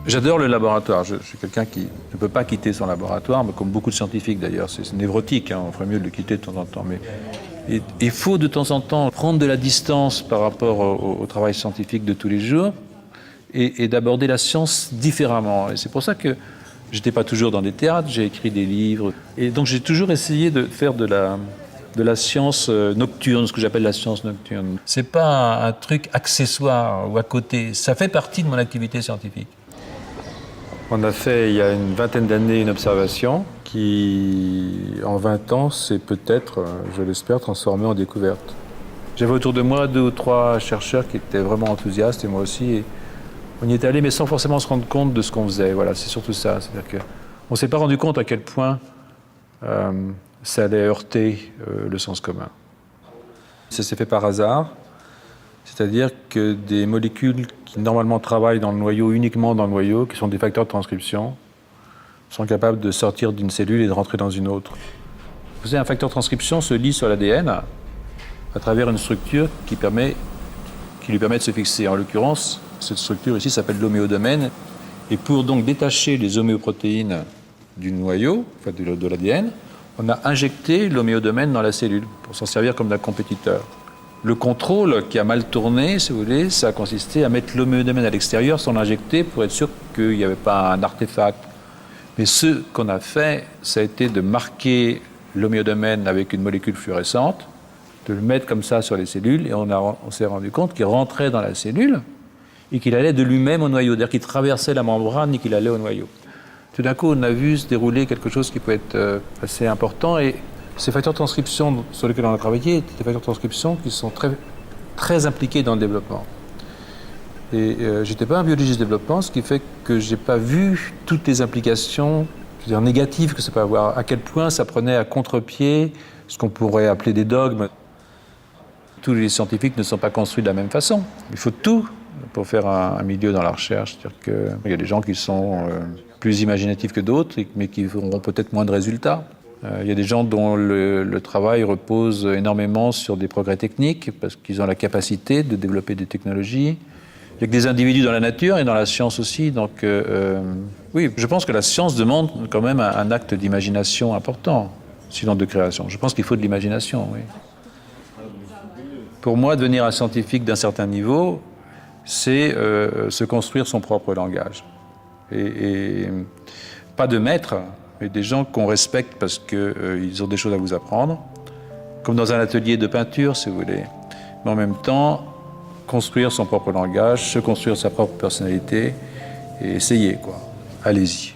J'adore le laboratoire. Je suis quelqu'un qui ne peut pas quitter son laboratoire, mais comme beaucoup de scientifiques d'ailleurs. C'est névrotique, hein, on ferait mieux de le quitter de temps en temps. Mais il faut de temps en temps prendre de la distance par rapport au travail scientifique de tous les jours et d'aborder la science différemment. Et c'est pour ça que j'étais pas toujours dans des théâtres, j'ai écrit des livres. Et donc j'ai toujours essayé de faire de la science nocturne, ce que j'appelle la science nocturne. C'est pas un truc accessoire ou à côté, ça fait partie de mon activité scientifique. On a fait, il y a une vingtaine d'années, une observation qui, en 20 ans, s'est peut-être, je l'espère, transformée en découverte. J'avais autour de moi 2 ou 3 chercheurs qui étaient vraiment enthousiastes, et moi aussi. Et on y est allé, mais sans forcément se rendre compte de ce qu'on faisait. Voilà, c'est surtout ça. C'est-à-dire qu'on ne s'est pas rendu compte à quel point ça allait heurter le sens commun. Ça s'est fait par hasard. C'est-à-dire que des molécules qui normalement travaillent dans le noyau, uniquement dans le noyau, qui sont des facteurs de transcription, sont capables de sortir d'une cellule et de rentrer dans une autre. Vous savez, un facteur de transcription se lie sur l'ADN à travers une structure qui lui permet de se fixer. En l'occurrence, cette structure ici s'appelle l'homéodomaine. Et pour donc détacher les homéoprotéines du noyau, enfin de l'ADN, on a injecté l'homéodomaine dans la cellule pour s'en servir comme d'un compétiteur. Le contrôle qui a mal tourné, si vous voulez, ça a consisté à mettre l'homéodomaine à l'extérieur sans l'injecter pour être sûr qu'il n'y avait pas un artefact. Mais ce qu'on a fait, ça a été de marquer l'homéodomaine avec une molécule fluorescente, de le mettre comme ça sur les cellules, et on s'est rendu compte qu'il rentrait dans la cellule et qu'il allait de lui-même au noyau, c'est-à-dire qu'il traversait la membrane et qu'il allait au noyau. Tout d'un coup, on a vu se dérouler quelque chose qui peut être assez important, et ces facteurs de transcription sur lesquels on a travaillé étaient des facteurs de transcription qui sont très, très impliqués dans le développement. Et je n'étais pas un biologiste de développement, ce qui fait que je n'ai pas vu toutes les implications, je veux dire, négatives que ça peut avoir, à quel point ça prenait à contre-pied ce qu'on pourrait appeler des dogmes. Tous les scientifiques ne sont pas construits de la même façon. Il faut tout pour faire un milieu dans la recherche. C'est-à-dire qu'il y a des gens qui sont plus imaginatifs que d'autres, mais qui auront peut-être moins de résultats. Il y a des gens dont le travail repose énormément sur des progrès techniques, parce qu'ils ont la capacité de développer des technologies. Il y a que des individus dans la nature et dans la science aussi. Donc, oui, je pense que la science demande quand même un acte d'imagination important, sinon de création. Je pense qu'il faut de l'imagination, oui. Pour moi, devenir un scientifique d'un certain niveau, c'est se construire son propre langage. Et pas de maître, mais des gens qu'on respecte parce qu'ils ont des choses à vous apprendre, comme dans un atelier de peinture, si vous voulez. Mais en même temps, construire son propre langage, se construire sa propre personnalité et essayer, quoi. Allez-y.